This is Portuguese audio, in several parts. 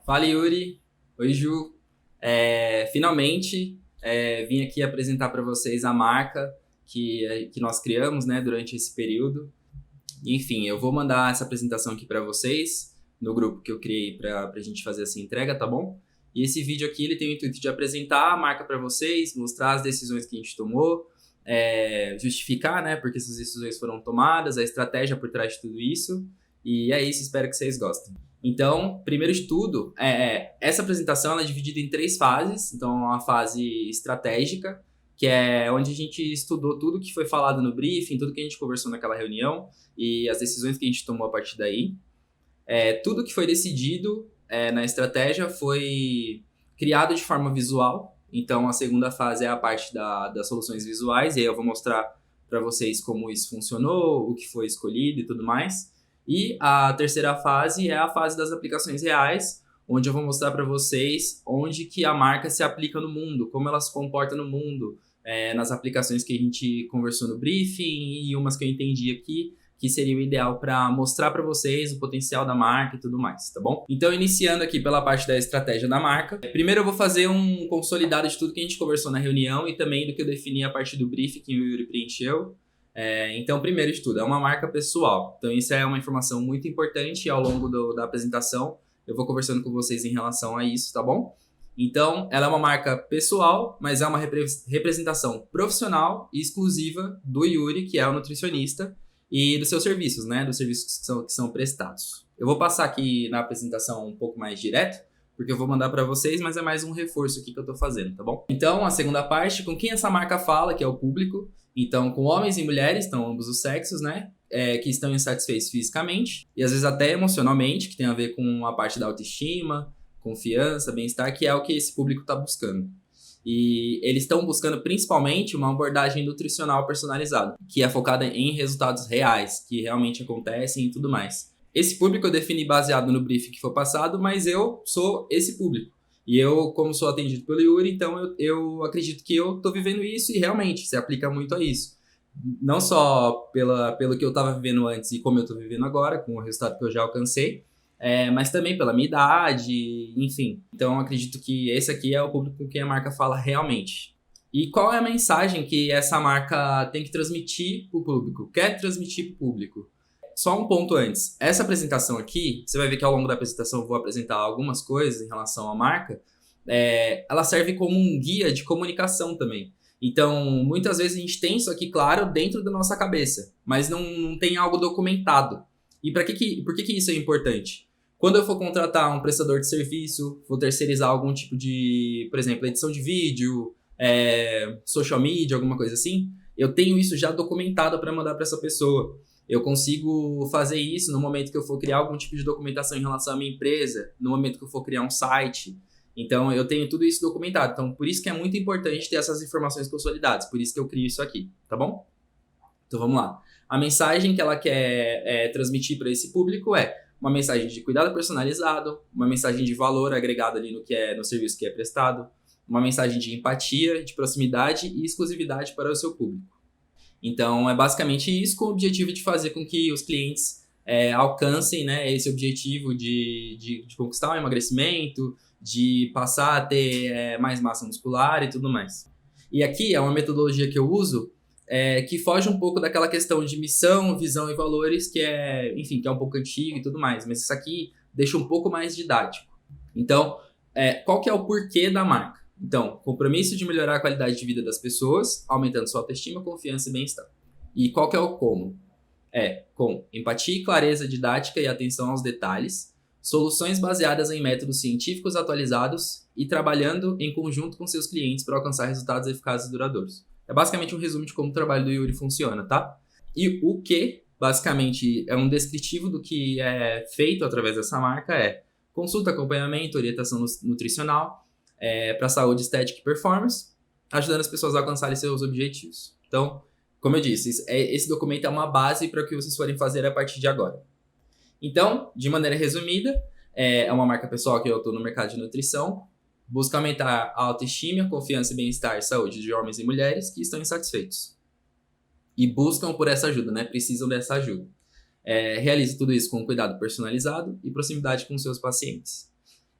Fala, Yuri. Oi, Ju. Finalmente, vim aqui apresentar para vocês a marca que nós criamos, né, durante esse período. Enfim, eu vou mandar essa apresentação aqui para vocês no grupo que eu criei para a gente fazer essa entrega, tá bom? E esse vídeo aqui ele tem o intuito de apresentar a marca para vocês, mostrar as decisões que a gente tomou, justificar, né, porque essas decisões foram tomadas, a estratégia por trás de tudo isso. E é isso, espero que vocês gostem. Então, primeiro de tudo, essa apresentação ela é dividida em três fases. Então, a fase estratégica, que é onde a gente estudou tudo que foi falado no briefing, tudo que a gente conversou naquela reunião e as decisões que a gente tomou a partir daí. Tudo que foi decidido na estratégia foi criado de forma visual. Então, a segunda fase é a parte das soluções visuais, e aí eu vou mostrar para vocês como isso funcionou, o que foi escolhido e tudo mais. E a terceira fase é a fase das aplicações reais, onde eu vou mostrar para vocês onde que a marca se aplica no mundo, como ela se comporta no mundo, nas aplicações que a gente conversou no briefing e umas que eu entendi aqui, que seria o ideal para mostrar para vocês o potencial da marca e tudo mais, tá bom? Então, iniciando aqui pela parte da estratégia da marca, primeiro eu vou fazer um consolidado de tudo que a gente conversou na reunião e também do que eu defini a partir do briefing que o Yuri preencheu. Então, primeiro de tudo, é uma marca pessoal. Então, isso é uma informação muito importante e ao longo da apresentação eu vou conversando com vocês em relação a isso, tá bom? Então, ela é uma marca pessoal, mas é uma representação profissional e exclusiva do Yuri, que é o nutricionista, e dos seus serviços, né? Dos serviços que são prestados. Eu vou passar aqui na apresentação um pouco mais direto, porque eu vou mandar para vocês, mas é mais um reforço aqui que eu tô fazendo, tá bom? Então, a segunda parte, com quem essa marca fala, que é o público. Então, com homens e mulheres, então ambos os sexos, né? Que estão insatisfeitos fisicamente e às vezes até emocionalmente, que tem a ver com a parte da autoestima, confiança, bem-estar, que é o que esse público está buscando. E eles estão buscando principalmente uma abordagem nutricional personalizada, que é focada em resultados reais, que realmente acontecem e tudo mais. Esse público eu defini baseado no briefing que foi passado, mas eu sou esse público. E eu, como sou atendido pelo Yuri, então eu acredito que eu tô vivendo isso e realmente se aplica muito a isso. Não só pelo que eu estava vivendo antes e como eu tô vivendo agora, com o resultado que eu já alcancei, mas também pela minha idade, enfim. Então, eu acredito que esse aqui é o público com quem a marca fala realmente. E qual é a mensagem que essa marca tem que transmitir para o público? Quer transmitir para o público? Só um ponto antes. Essa apresentação aqui, você vai ver que ao longo da apresentação eu vou apresentar algumas coisas em relação à marca. Ela serve como um guia de comunicação também. Então, muitas vezes a gente tem isso aqui, claro, dentro da nossa cabeça, mas não tem algo documentado. E por que isso é importante? Quando eu for contratar um prestador de serviço, vou terceirizar algum tipo de, por exemplo, edição de vídeo, social media, alguma coisa assim, eu tenho isso já documentado para mandar para essa pessoa. Eu consigo fazer isso no momento que eu for criar algum tipo de documentação em relação à minha empresa, no momento que eu for criar um site. Então, eu tenho tudo isso documentado. Então, por isso que é muito importante ter essas informações consolidadas. Por isso que eu crio isso aqui, tá bom? Então, vamos lá. A mensagem que ela quer transmitir para esse público é uma mensagem de cuidado personalizado, uma mensagem de valor agregado ali no serviço que é prestado, uma mensagem de empatia, de proximidade e exclusividade para o seu público. Então, é basicamente isso com o objetivo de fazer com que os clientes alcancem, né, esse objetivo de conquistar o emagrecimento, de passar a ter mais massa muscular e tudo mais. E aqui é uma metodologia que eu uso que foge um pouco daquela questão de missão, visão e valores, que enfim, que é um pouco antigo e tudo mais, mas isso aqui deixa um pouco mais didático. Então, qual que é o porquê da marca? Então, compromisso de melhorar a qualidade de vida das pessoas, aumentando sua autoestima, confiança e bem-estar. E qual que é o como? Com empatia, clareza didática e atenção aos detalhes, soluções baseadas em métodos científicos atualizados e trabalhando em conjunto com seus clientes para alcançar resultados eficazes e duradouros. É basicamente um resumo de como o trabalho do Yuri funciona, tá? E o que, basicamente, é um descritivo do que é feito através dessa marca consulta, acompanhamento, orientação nutricional, para saúde, estética e performance, ajudando as pessoas a alcançarem seus objetivos. Então, como eu disse, esse documento é uma base para o que vocês forem fazer a partir de agora. Então, de maneira resumida, é uma marca pessoal que eu estou no mercado de nutrição, busca aumentar a autoestima, confiança, bem-estar e saúde de homens e mulheres que estão insatisfeitos. E buscam por essa ajuda, né? Precisam dessa ajuda. Realiza tudo isso com cuidado personalizado e proximidade com seus pacientes.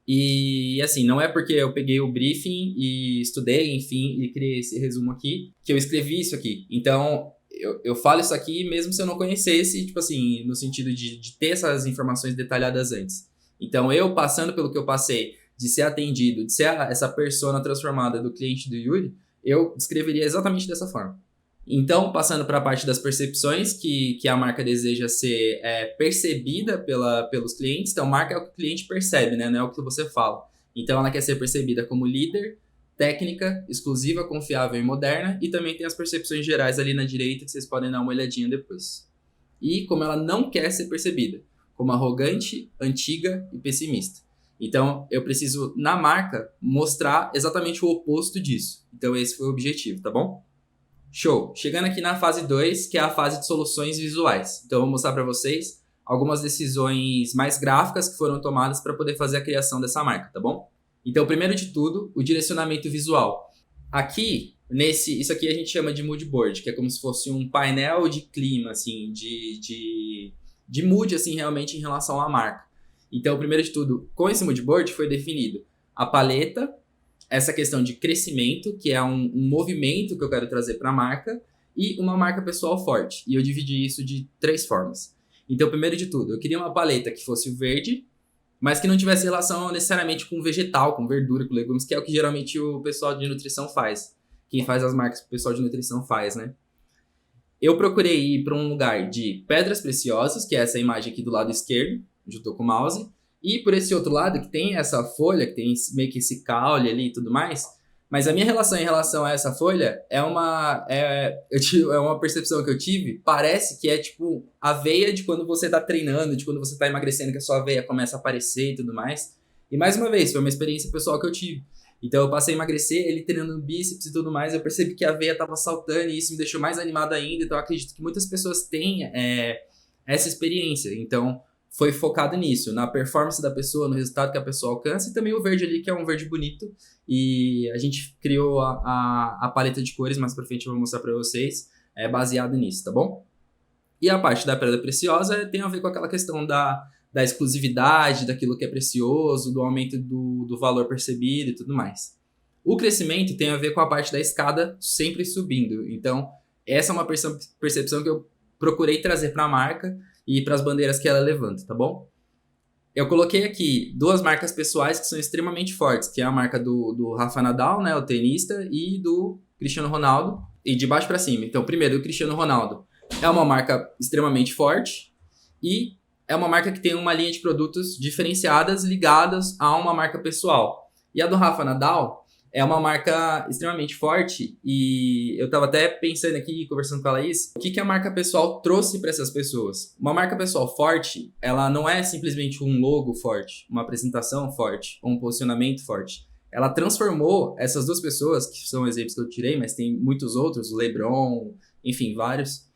E assim, não é porque eu peguei o briefing e estudei, enfim, e criei esse resumo aqui, que eu escrevi isso aqui. Então, eu falo isso aqui mesmo se eu não conhecesse, tipo assim, no sentido de ter essas informações detalhadas antes. Então, eu passando pelo que eu passei, de ser atendido, de ser essa persona transformada do cliente do Yuri, eu descreveria exatamente dessa forma. Então, passando para a parte das percepções que a marca deseja ser percebida pelos clientes. Então, marca é o que o cliente percebe, né? Não é o que você fala. Então, ela quer ser percebida como líder, técnica, exclusiva, confiável e moderna. E também tem as percepções gerais ali na direita, que vocês podem dar uma olhadinha depois. E como ela não quer ser percebida, como arrogante, antiga e pessimista. Então, eu preciso, na marca, mostrar exatamente o oposto disso. Então, esse foi o objetivo, tá bom? Show! Chegando aqui na fase 2, que é a fase de soluções visuais. Então, eu vou mostrar para vocês algumas decisões mais gráficas que foram tomadas para poder fazer a criação dessa marca, tá bom? Então, primeiro de tudo, o direcionamento visual. Aqui, isso aqui a gente chama de mood board, que é como se fosse um painel de clima, assim, de mood, assim, realmente em relação à marca. Então, primeiro de tudo, com esse mood board foi definido a paleta, essa questão de crescimento, que é um movimento que eu quero trazer para a marca, e uma marca pessoal forte. E eu dividi isso de 3 formas. Então, primeiro de tudo, eu queria uma paleta que fosse o verde, mas que não tivesse relação necessariamente com vegetal, com verdura, com legumes, que é o que geralmente o pessoal de nutrição faz. Quem faz as marcas que o pessoal de nutrição faz, né? Eu procurei ir para um lugar de pedras preciosas, que é essa imagem aqui do lado esquerdo, onde eu estou com o mouse, e por esse outro lado, que tem essa folha, que tem meio que esse caule ali e tudo mais. Mas a minha relação em relação a essa folha é uma percepção que eu tive. Parece que é tipo a veia de quando você tá treinando, de quando você tá emagrecendo, que a sua veia começa a aparecer e tudo mais. E mais uma vez, foi uma experiência pessoal que eu tive. Então eu passei a emagrecer, ele treinando bíceps e tudo mais, eu percebi que a veia tava saltando e isso me deixou mais animado ainda. Então eu acredito que muitas pessoas têm essa experiência. Então foi focado nisso, na performance da pessoa, no resultado que a pessoa alcança, e também o verde ali, que é um verde bonito. E a gente criou a paleta de cores, mais pra frente eu vou mostrar pra vocês, baseado nisso, tá bom? E a parte da pedra preciosa tem a ver com aquela questão da exclusividade, daquilo que é precioso, do aumento do valor percebido e tudo mais. O crescimento tem a ver com a parte da escada sempre subindo. Então, essa é uma percepção que eu procurei trazer para a marca e para as bandeiras que ela levanta, tá bom? Eu coloquei aqui 2 marcas pessoais que são extremamente fortes, que é a marca do Rafa Nadal, né, o tenista, e do Cristiano Ronaldo, e de baixo para cima. Então, primeiro, o Cristiano Ronaldo é uma marca extremamente forte e é uma marca que tem uma linha de produtos diferenciadas ligadas a uma marca pessoal. E a do Rafa Nadal é uma marca extremamente forte e eu estava até pensando aqui, conversando com a Laís, o que a marca pessoal trouxe para essas pessoas. Uma marca pessoal forte, ela não é simplesmente um logo forte, uma apresentação forte, ou um posicionamento forte. Ela transformou essas 2 pessoas, que são exemplos que eu tirei, mas tem muitos outros, o LeBron, enfim, vários,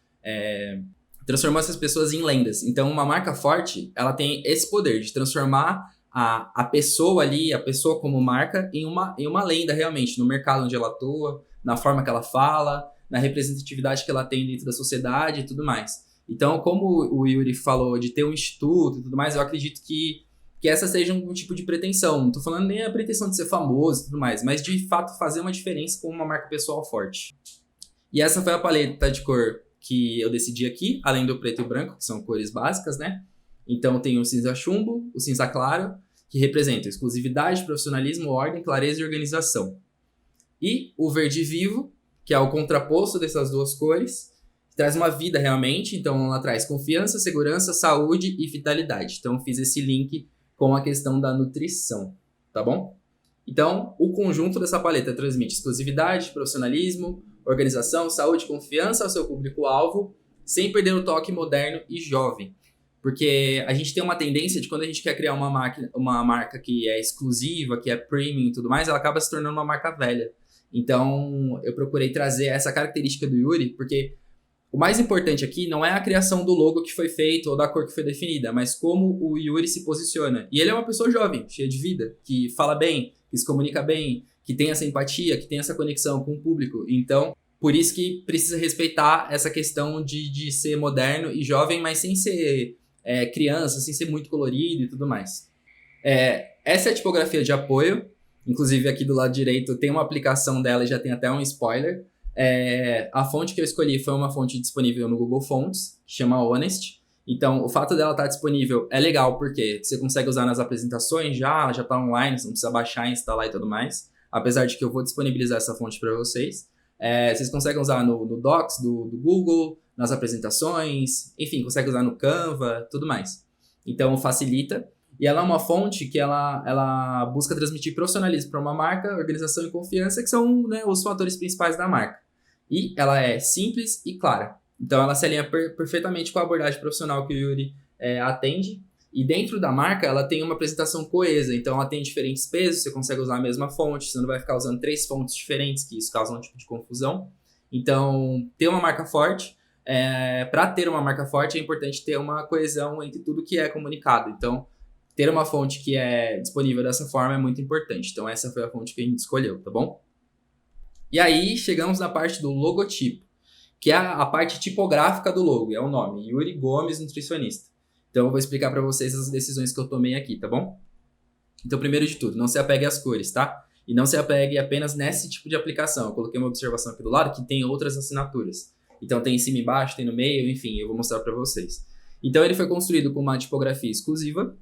transformou essas pessoas em lendas. Então, uma marca forte, ela tem esse poder de transformar a pessoa ali, a pessoa como marca, em uma lenda realmente, no mercado onde ela atua, na forma que ela fala, na representatividade que ela tem dentro da sociedade e tudo mais. Então, como o Yuri falou de ter um instituto e tudo mais, eu acredito que essa seja um tipo de pretensão. Não tô falando nem a pretensão de ser famoso e tudo mais, mas de fato fazer uma diferença com uma marca pessoal forte. E essa foi a paleta de cor que eu decidi aqui, além do preto e branco, que são cores básicas, né? Então tem o cinza chumbo, o cinza claro, que representam exclusividade, profissionalismo, ordem, clareza e organização. E o verde vivo, que é o contraposto dessas 2 cores, que traz uma vida realmente. Então ela traz confiança, segurança, saúde e vitalidade. Então fiz esse link com a questão da nutrição, tá bom? Então, o conjunto dessa paleta transmite exclusividade, profissionalismo, organização, saúde e confiança ao seu público-alvo, sem perder o toque moderno e jovem. Porque a gente tem uma tendência de quando a gente quer criar uma marca que é exclusiva, que é premium e tudo mais, ela acaba se tornando uma marca velha. Então, eu procurei trazer essa característica do Yuri, porque o mais importante aqui não é a criação do logo que foi feito ou da cor que foi definida, mas como o Yuri se posiciona. E ele é uma pessoa jovem, cheia de vida, que fala bem, que se comunica bem, que tem essa empatia, que tem essa conexão com o público. Então, por isso que precisa respeitar essa questão de ser moderno e jovem, mas sem ser criança, sem ser muito colorido e tudo mais. Essa é a tipografia de apoio. Inclusive, aqui do lado direito tem uma aplicação dela e já tem até um spoiler. A fonte que eu escolhi foi uma fonte disponível no Google Fonts, que chama Honest. Então, o fato dela estar disponível é legal, porque você consegue usar nas apresentações ela já está online, você não precisa baixar, instalar e tudo mais. Apesar de que eu vou disponibilizar essa fonte para vocês. Vocês conseguem usar no Docs do Google, nas apresentações, enfim, consegue usar no Canva, tudo mais. Então, facilita. E ela é uma fonte que ela busca transmitir profissionalismo para uma marca, organização e confiança, que são, né, os fatores principais da marca. E ela é simples e clara. Então, ela se alinha perfeitamente com a abordagem profissional que o Yuri atende. E dentro da marca, ela tem uma apresentação coesa. Então, ela tem diferentes pesos, você consegue usar a mesma fonte, você não vai ficar usando 3 fontes diferentes, que isso causa um tipo de confusão. Então, ter uma marca forte, para ter uma marca forte, é importante ter uma coesão entre tudo que é comunicado. Então, ter uma fonte que é disponível dessa forma é muito importante. Então, essa foi a fonte que a gente escolheu, tá bom? E aí, chegamos na parte do logotipo, que é a parte tipográfica do logo, é o nome, Yuri Gomes, nutricionista. Então, eu vou explicar para vocês as decisões que eu tomei aqui, tá bom? Então, primeiro de tudo, não se apegue às cores, tá? E não se apegue apenas nesse tipo de aplicação. Eu coloquei uma observação aqui do lado que tem outras assinaturas. Então, tem em cima e embaixo, tem no meio, enfim, eu vou mostrar para vocês. Então, ele foi construído com uma tipografia exclusiva,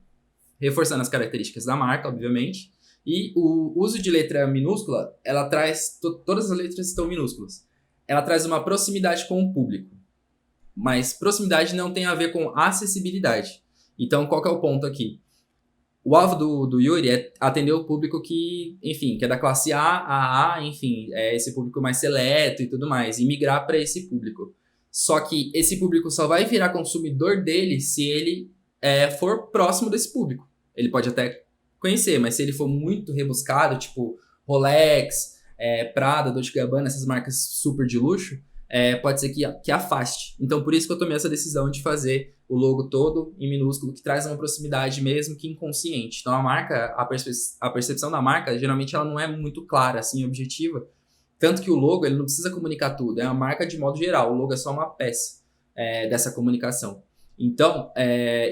reforçando as características da marca, obviamente. E o uso de letra minúscula, ela traz... Todas as letras estão minúsculas. Ela traz uma proximidade com o público. Mas proximidade não tem a ver com acessibilidade. Então, qual que é o ponto aqui? O alvo do Yuri é atender o público que, enfim, que é da classe A, enfim, é esse público mais seleto e tudo mais, e migrar para esse público. Só que esse público só vai virar consumidor dele se ele for próximo desse público. Ele pode até conhecer, mas se ele for muito rebuscado, tipo Rolex, Prada, Dolce & Gabbana, essas marcas super de luxo, pode ser que afaste. Então, por isso que eu tomei essa decisão de fazer o logo todo em minúsculo, que traz uma proximidade mesmo que inconsciente. Então, a marca, a percepção da marca, geralmente ela não é muito clara, assim, objetiva. Tanto que o logo, ele não precisa comunicar tudo. É uma marca de modo geral. O logo é só uma peça dessa comunicação. Então,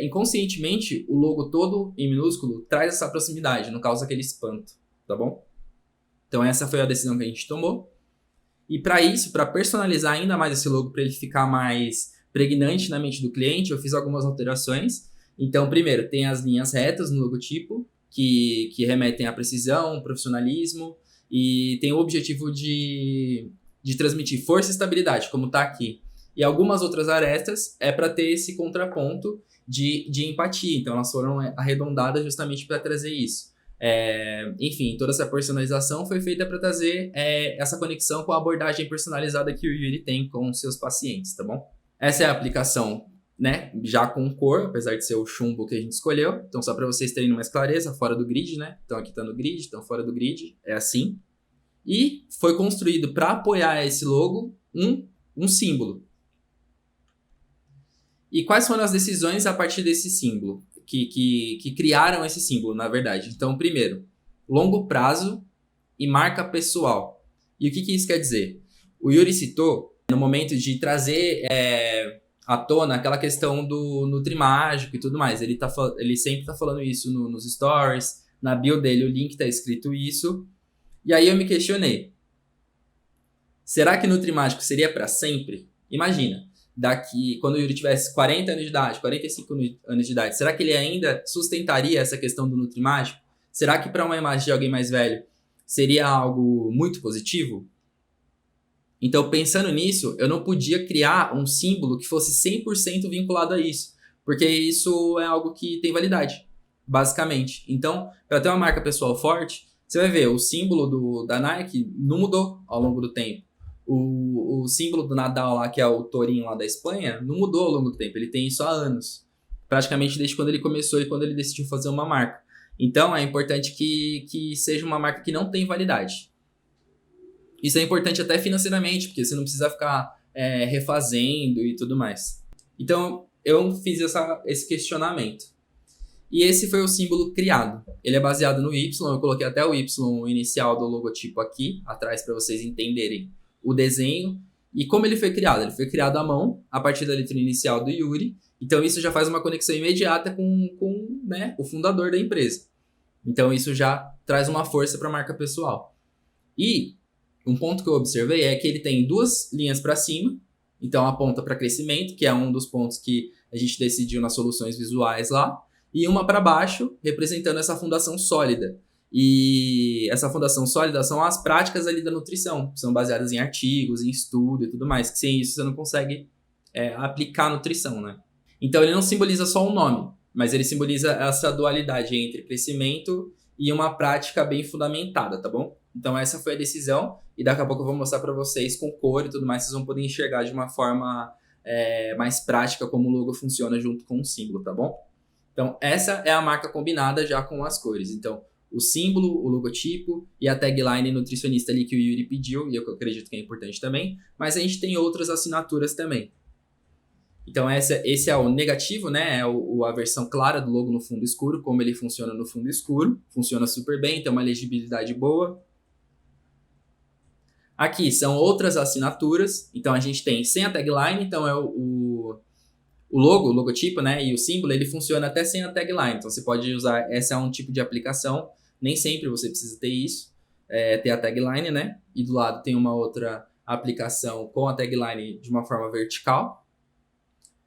inconscientemente, o logo todo em minúsculo traz essa proximidade, não causa aquele espanto, tá bom? Então, essa foi a decisão que a gente tomou. E para isso, para personalizar ainda mais esse logo, para ele ficar mais pregnante na mente do cliente, eu fiz algumas alterações. Então, primeiro, tem as linhas retas no logotipo, que remetem à precisão, profissionalismo, e tem o objetivo de transmitir força e estabilidade, como está aqui. E algumas outras arestas para ter esse contraponto de empatia. Então, elas foram arredondadas justamente para trazer isso. Enfim, toda essa personalização foi feita para trazer essa conexão com a abordagem personalizada que o Yuri tem com os seus pacientes, tá bom? Essa é a aplicação, né, já com cor, apesar de ser o chumbo que a gente escolheu. Então, só para vocês terem mais clareza, fora do grid, né? Então, aqui está no grid, então fora do grid, é assim. E foi construído para apoiar esse logo um símbolo. E quais foram as decisões a partir desse símbolo? Que criaram esse símbolo, na verdade. Então, primeiro, longo prazo e marca pessoal. E o que isso quer dizer? O Yuri citou, no momento de trazer à tona aquela questão do Nutrimágico e tudo mais. Ele sempre está falando isso nos stories, na bio dele o link está escrito isso. E aí eu me questionei, será que Nutrimágico seria para sempre? Imagina. Quando o Yuri tivesse 40 anos de idade, 45 anos de idade, será que ele ainda sustentaria essa questão do Nutrimágico? Será que para uma imagem de alguém mais velho seria algo muito positivo? Então, pensando nisso, eu não podia criar um símbolo que fosse 100% vinculado a isso, porque isso é algo que tem validade, basicamente. Então, para ter uma marca pessoal forte, você vai ver, o símbolo da Nike não mudou ao longo do tempo. O símbolo do Nadal lá, que é o tourinho lá da Espanha, não mudou ao longo do tempo. Ele tem isso há anos. Praticamente desde quando ele começou e quando ele decidiu fazer uma marca. Então, é importante que seja uma marca que não tem validade. Isso é importante até financeiramente, porque você não precisa ficar refazendo e tudo mais. Então, eu fiz esse questionamento. E esse foi o símbolo criado. Ele é baseado no Y. Eu coloquei até o Y inicial do logotipo aqui, atrás, para vocês entenderem o desenho e como ele foi criado. Ele foi criado à mão, a partir da letra inicial do Yuri. Então, isso já faz uma conexão imediata com né, o fundador da empresa. Então isso já traz uma força para a marca pessoal. E um ponto que eu observei é que ele tem 2 linhas para cima, então aponta para crescimento, que é um dos pontos que a gente decidiu nas soluções visuais lá, e uma para baixo, representando essa fundação sólida. E essa fundação sólida são as práticas ali da nutrição, que são baseadas em artigos, em estudo e tudo mais, que sem isso você não consegue aplicar a nutrição, né? Então ele não simboliza só um nome, mas ele simboliza essa dualidade entre crescimento e uma prática bem fundamentada, tá bom? Então essa foi a decisão, e daqui a pouco eu vou mostrar para vocês com cor e tudo mais, vocês vão poder enxergar de uma forma mais prática como o logo funciona junto com o símbolo, tá bom? Então essa é a marca combinada já com as cores. Então o símbolo, o logotipo e a tagline nutricionista ali que o Yuri pediu, e eu acredito que é importante também, mas a gente tem outras assinaturas também. Então esse é o negativo, né? É a versão clara do logo no fundo escuro, como ele funciona no fundo escuro. Funciona super bem, tem uma legibilidade boa. Aqui são outras assinaturas. Então a gente tem sem a tagline, então é o logo, o logotipo, né? E o símbolo, ele funciona até sem a tagline. Então você pode usar, essa é um tipo de aplicação. Nem sempre você precisa ter isso, ter a tagline, né? E do lado tem uma outra aplicação com a tagline de uma forma vertical.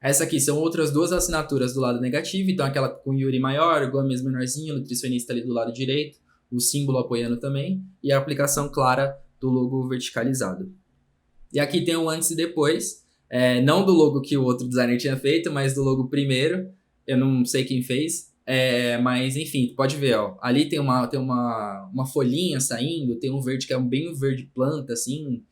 Essa aqui são outras 2 assinaturas do lado negativo, então aquela com Yuri maior, o Gomes menorzinho, o nutricionista ali do lado direito, o símbolo apoiando também, e a aplicação clara do logo verticalizado. E aqui tem o antes e depois, não do logo que o outro designer tinha feito, mas do logo primeiro, eu não sei quem fez, mas enfim, pode ver, ó, ali tem uma folhinha saindo, tem um verde que é bem um verde planta, assim,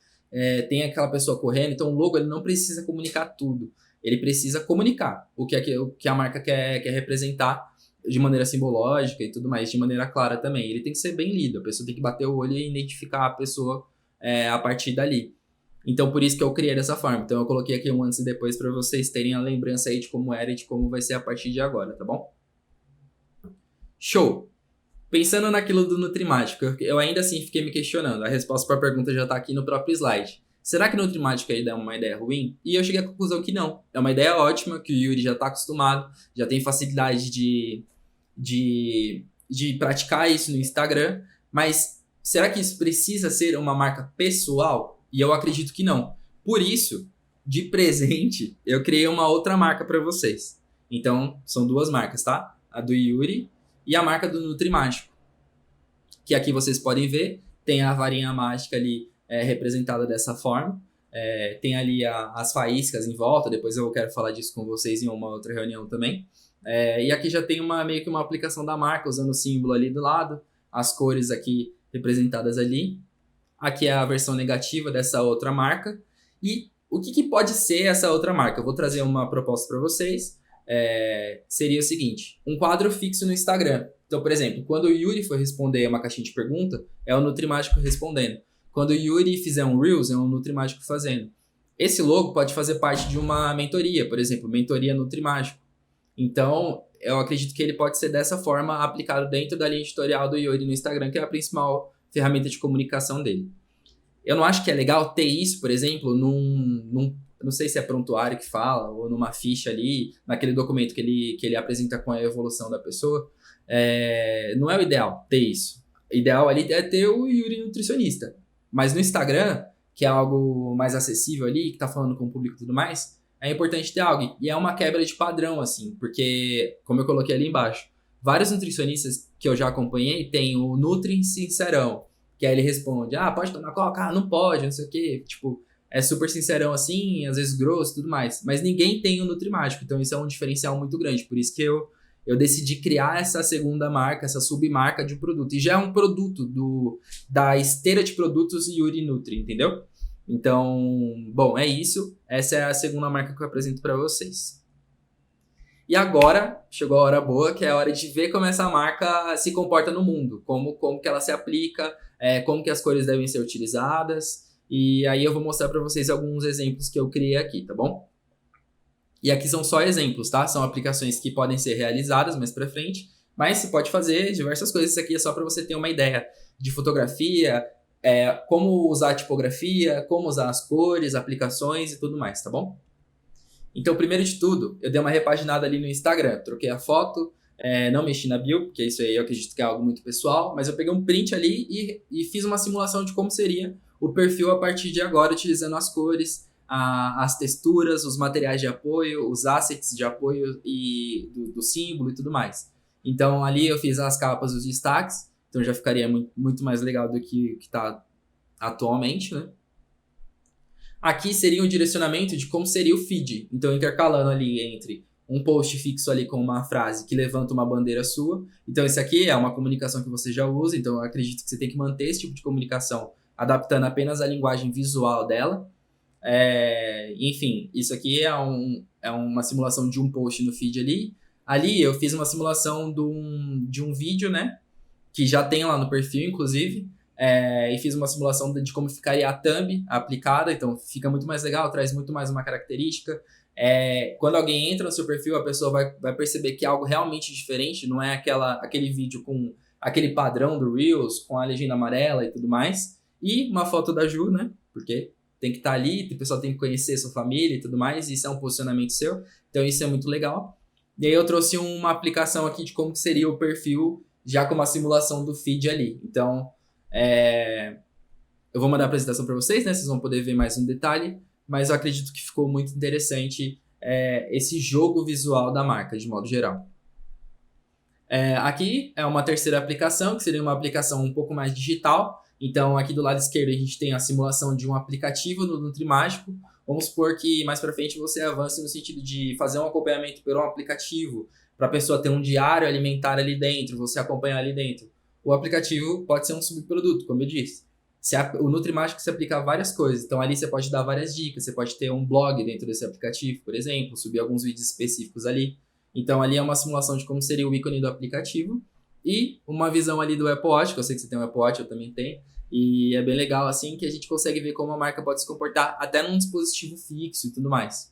tem aquela pessoa correndo, então o logo ele não precisa comunicar tudo. Ele precisa comunicar o que a marca quer representar de maneira simbológica e tudo mais, de maneira clara também. Ele tem que ser bem lido, a pessoa tem que bater o olho e identificar a pessoa a partir dali. Então, por isso que eu criei dessa forma. Então, eu coloquei aqui um antes e depois para vocês terem a lembrança aí de como era e de como vai ser a partir de agora, tá bom? Show! Pensando naquilo do Nutrimático, eu ainda assim fiquei me questionando. A resposta para a pergunta já está aqui no próprio slide. Será que Nutrimática é uma ideia ruim? E eu cheguei à conclusão que não. É uma ideia ótima, que o Yuri já está acostumado, já tem facilidade de praticar isso no Instagram, mas será que isso precisa ser uma marca pessoal? E eu acredito que não. Por isso, de presente, eu criei uma outra marca para vocês. Então, são 2 marcas, tá? A do Yuri e a marca do Nutrimático. Que aqui vocês podem ver, tem a varinha mágica ali, representada dessa forma, tem ali as faíscas em volta, depois eu quero falar disso com vocês em uma outra reunião também, e aqui já tem meio que uma aplicação da marca, usando o símbolo ali do lado, as cores aqui representadas ali, aqui é a versão negativa dessa outra marca, e o que pode ser essa outra marca? Eu vou trazer uma proposta para vocês, seria o seguinte, um quadro fixo no Instagram. Então, por exemplo, quando o Yuri for responder uma caixinha de pergunta, é o Nutrimático respondendo. Quando o Yuri fizer um Reels, é um Nutrimático fazendo. Esse logo pode fazer parte de uma mentoria, por exemplo, mentoria Nutrimático. Então, eu acredito que ele pode ser dessa forma aplicado dentro da linha editorial do Yuri no Instagram, que é a principal ferramenta de comunicação dele. Eu não acho que é legal ter isso, por exemplo, não sei se é prontuário que fala, ou numa ficha ali, naquele documento que ele apresenta com a evolução da pessoa. Não é o ideal ter isso. O ideal ali é ter o Yuri nutricionista. Mas no Instagram, que é algo mais acessível ali, que tá falando com o público e tudo mais, é importante ter algo. E é uma quebra de padrão, assim, porque, como eu coloquei ali embaixo, vários nutricionistas que eu já acompanhei tem o Nutri Sincerão, que aí ele responde, pode tomar coca? Não pode, não sei o quê. Tipo, é super sincerão assim, às vezes grosso e tudo mais. Mas ninguém tem o Nutrimático, então isso é um diferencial muito grande. Por isso que eu decidi criar essa segunda marca, essa submarca de um produto. E já é um produto da esteira de produtos Yuri Nutri, entendeu? Então, bom, é isso. Essa é a segunda marca que eu apresento para vocês. E agora, chegou a hora boa, que é a hora de ver como essa marca se comporta no mundo. Como que ela se aplica, como que as cores devem ser utilizadas. E aí eu vou mostrar para vocês alguns exemplos que eu criei aqui, tá bom? E aqui são só exemplos, tá? São aplicações que podem ser realizadas mais pra frente, mas você pode fazer diversas coisas. Isso aqui é só para você ter uma ideia de fotografia, como usar a tipografia, como usar as cores, aplicações e tudo mais, tá bom? Então, primeiro de tudo, eu dei uma repaginada ali no Instagram. Troquei a foto, Não mexi na bio, porque isso aí eu acredito que é algo muito pessoal, mas eu peguei um print ali e fiz uma simulação de como seria o perfil a partir de agora, utilizando as cores, as texturas, os materiais de apoio, os assets de apoio e do símbolo e tudo mais. Então ali eu fiz as capas, os destaques, então já ficaria muito mais legal do que está atualmente, né? Aqui seria um direcionamento de como seria o feed. Então, intercalando ali entre um post fixo ali com uma frase que levanta uma bandeira sua. Então, esse aqui é uma comunicação que você já usa. Então, eu acredito que você tem que manter esse tipo de comunicação, adaptando apenas a linguagem visual dela. Enfim, isso aqui é uma simulação de um post no feed ali. Ali, eu fiz uma simulação de um vídeo, né? Que já tem lá no perfil, inclusive. E fiz uma simulação de como ficaria a thumb aplicada, então fica muito mais legal, traz muito mais uma característica. Quando alguém entra no seu perfil, a pessoa vai perceber que é algo realmente diferente, não é aquele vídeo com aquele padrão do Reels, com a legenda amarela e tudo mais. E uma foto da Ju, né? Porque tem que estar ali, o pessoal tem que conhecer sua família e tudo mais, e isso é um posicionamento seu, então isso é muito legal. E aí eu trouxe uma aplicação aqui de como que seria o perfil, já com uma simulação do feed ali. Então, eu vou mandar a apresentação para vocês, né? Vocês vão poder ver mais um detalhe, mas eu acredito que ficou muito interessante esse jogo visual da marca, de modo geral. Aqui é uma terceira aplicação, que seria uma aplicação um pouco mais digital. Então, aqui do lado esquerdo, a gente tem a simulação de um aplicativo no Nutrimágico. Vamos supor que mais para frente você avance no sentido de fazer um acompanhamento por um aplicativo, para a pessoa ter um diário alimentar ali dentro, você acompanhar ali dentro. O aplicativo pode ser um subproduto, como eu disse. O Nutrimágico se aplica a várias coisas. Então, ali você pode dar várias dicas. Você pode ter um blog dentro desse aplicativo, por exemplo, subir alguns vídeos específicos ali. Então, ali é uma simulação de como seria o ícone do aplicativo. E uma visão ali do Apple Watch, que eu sei que você tem um Apple Watch, eu também tenho. E é bem legal, assim, que a gente consegue ver como a marca pode se comportar até num dispositivo fixo e tudo mais.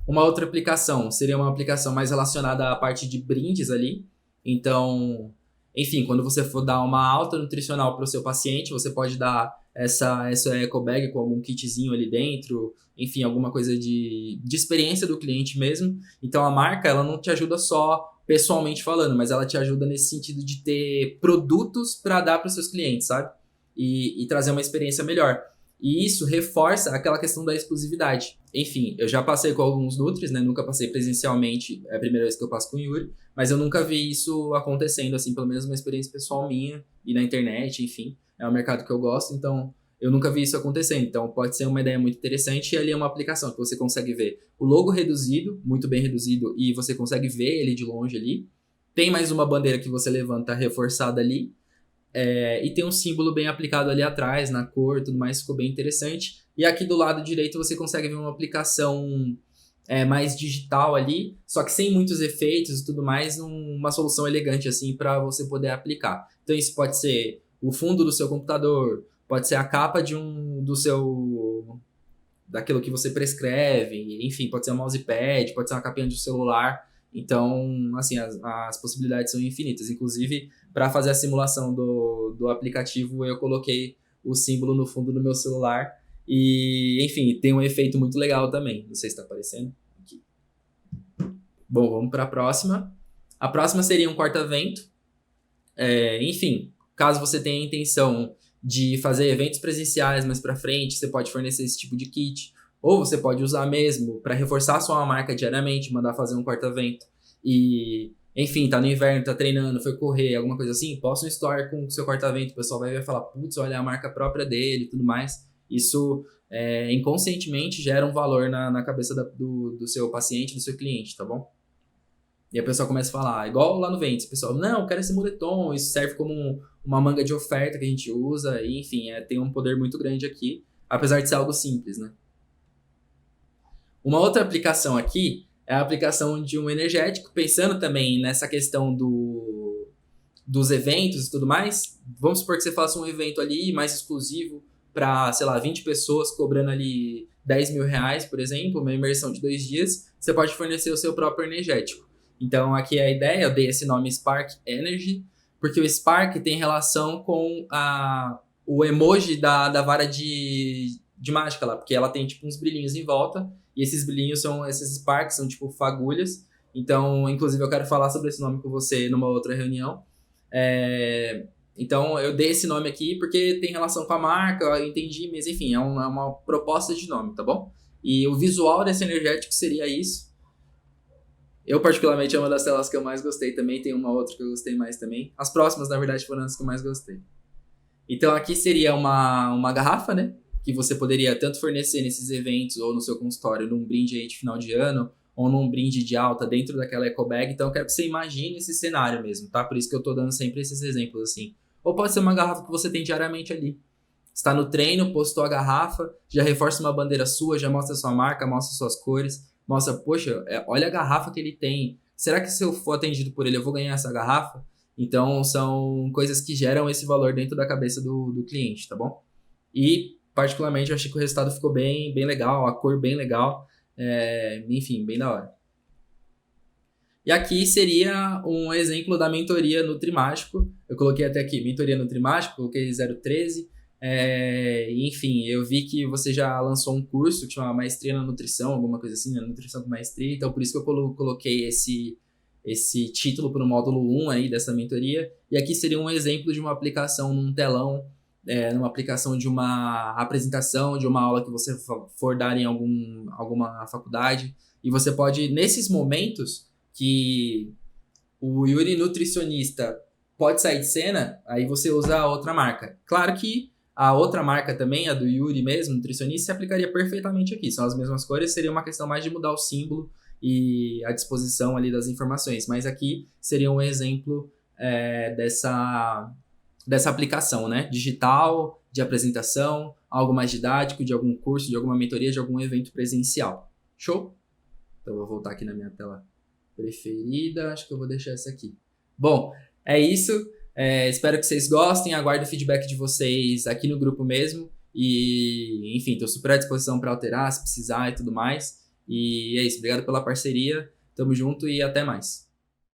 Uma outra aplicação seria uma aplicação mais relacionada à parte de brindes ali. Então, enfim, quando você for dar uma alta nutricional para o seu paciente, você pode dar essa eco bag com algum kitzinho ali dentro, enfim, alguma coisa de experiência do cliente mesmo. Então, a marca, ela não te ajuda só pessoalmente falando, mas ela te ajuda nesse sentido de ter produtos para dar para os seus clientes, sabe? E trazer uma experiência melhor. E isso reforça aquela questão da exclusividade. Enfim, eu já passei com alguns Nutris, né? Nunca passei presencialmente, é a primeira vez que eu passo com o Yuri, mas eu nunca vi isso acontecendo, assim, pelo menos uma experiência pessoal minha e na internet, enfim. É um mercado que eu gosto, então eu nunca vi isso acontecendo. Então pode ser uma ideia muito interessante e ali é uma aplicação que você consegue ver o logo reduzido, muito bem reduzido, e você consegue ver ele de longe ali. Tem mais uma bandeira que você levanta reforçada ali. E tem um símbolo bem aplicado ali atrás, na cor, tudo mais, ficou bem interessante. E aqui do lado direito você consegue ver uma aplicação mais digital ali, só que sem muitos efeitos e tudo mais, uma solução elegante assim para você poder aplicar. Então isso pode ser o fundo do seu computador, pode ser a capa daquilo que você prescreve, enfim, pode ser um mousepad, pode ser uma capinha de um celular. Então, assim, as possibilidades são infinitas. Inclusive, para fazer a simulação do aplicativo, eu coloquei o símbolo no fundo do meu celular. E, enfim, tem um efeito muito legal também. Não sei se está aparecendo aqui. Bom, vamos para a próxima. A próxima seria um corta-vento. Enfim, caso você tenha a intenção de fazer eventos presenciais mais para frente, você pode fornecer esse tipo de kit. Ou você pode usar mesmo para reforçar a sua marca diariamente, mandar fazer um corta-vento. E, enfim, tá no inverno, tá treinando, foi correr, alguma coisa assim, posta um story com o seu corta-vento, o pessoal vai ver e falar, putz, olha a marca própria dele e tudo mais. Isso inconscientemente gera um valor na cabeça do seu paciente, do seu cliente, tá bom? E a pessoa começa a falar, igual lá no Ventes, o pessoal, não, eu quero esse moletom, isso serve como uma manga de oferta que a gente usa, e, enfim, tem um poder muito grande aqui, apesar de ser algo simples, né? Uma outra aplicação aqui é a aplicação de um energético, pensando também nessa questão dos eventos e tudo mais. Vamos supor que você faça um evento ali mais exclusivo para, sei lá, 20 pessoas cobrando ali 10 mil reais, por exemplo, uma imersão de 2 dias, você pode fornecer o seu próprio energético. Então aqui é a ideia, eu dei esse nome Spark Energy, porque o Spark tem relação com o emoji da vara de mágica lá, porque ela tem tipo uns brilhinhos em volta, e esses brilhinhos esses sparks são tipo fagulhas, Então, inclusive, eu quero falar sobre esse nome com você numa outra reunião. Então, eu dei esse nome aqui porque tem relação com a marca, eu entendi, mas enfim, é uma proposta de nome, tá bom? E o visual desse energético seria isso. Eu, particularmente, é uma das telas que eu mais gostei também. Tem uma outra que eu gostei mais também. As próximas, na verdade, foram as que eu mais gostei. Então, aqui seria uma garrafa, né? Que você poderia tanto fornecer nesses eventos ou no seu consultório, num brinde aí de final de ano, ou num brinde de alta dentro daquela eco bag. Então, eu quero que você imagine esse cenário mesmo, tá? Por isso que eu tô dando sempre esses exemplos, assim. Ou pode ser uma garrafa que você tem diariamente ali. Está no treino, postou a garrafa, já reforça uma bandeira sua, já mostra sua marca, mostra suas cores, mostra, poxa, olha a garrafa que ele tem. Será que se eu for atendido por ele, eu vou ganhar essa garrafa? Então, são coisas que geram esse valor dentro da cabeça do cliente, tá bom? E, particularmente, eu achei que o resultado ficou bem legal, a cor bem legal, enfim, bem da hora. E aqui seria um exemplo da mentoria Nutrimágico. Eu coloquei até aqui, mentoria Nutrimágico, coloquei 013. Enfim, eu vi que você já lançou um curso que chama Maestria na Nutrição, alguma coisa assim, né? Nutrição com Maestria. Então, por isso que eu coloquei esse título para o módulo 1 aí dessa mentoria. E aqui seria um exemplo de uma aplicação num telão, numa aplicação de uma apresentação, de uma aula que você for dar em alguma faculdade. E você pode, nesses momentos que o Yuri nutricionista pode sair de cena, aí você usa a outra marca. Claro que a outra marca também, a do Yuri mesmo, nutricionista, se aplicaria perfeitamente aqui. São as mesmas cores, seria uma questão mais de mudar o símbolo e a disposição ali das informações. Mas aqui seria um exemplo dessa aplicação, né? Digital, de apresentação, algo mais didático, de algum curso, de alguma mentoria, de algum evento presencial. Show? Então eu vou voltar aqui na minha tela preferida, acho que eu vou deixar essa aqui. Bom, é isso. Espero que vocês gostem, aguardo o feedback de vocês aqui no grupo mesmo. E, enfim, estou super à disposição para alterar, se precisar e tudo mais. E é isso, obrigado pela parceria, tamo junto e até mais.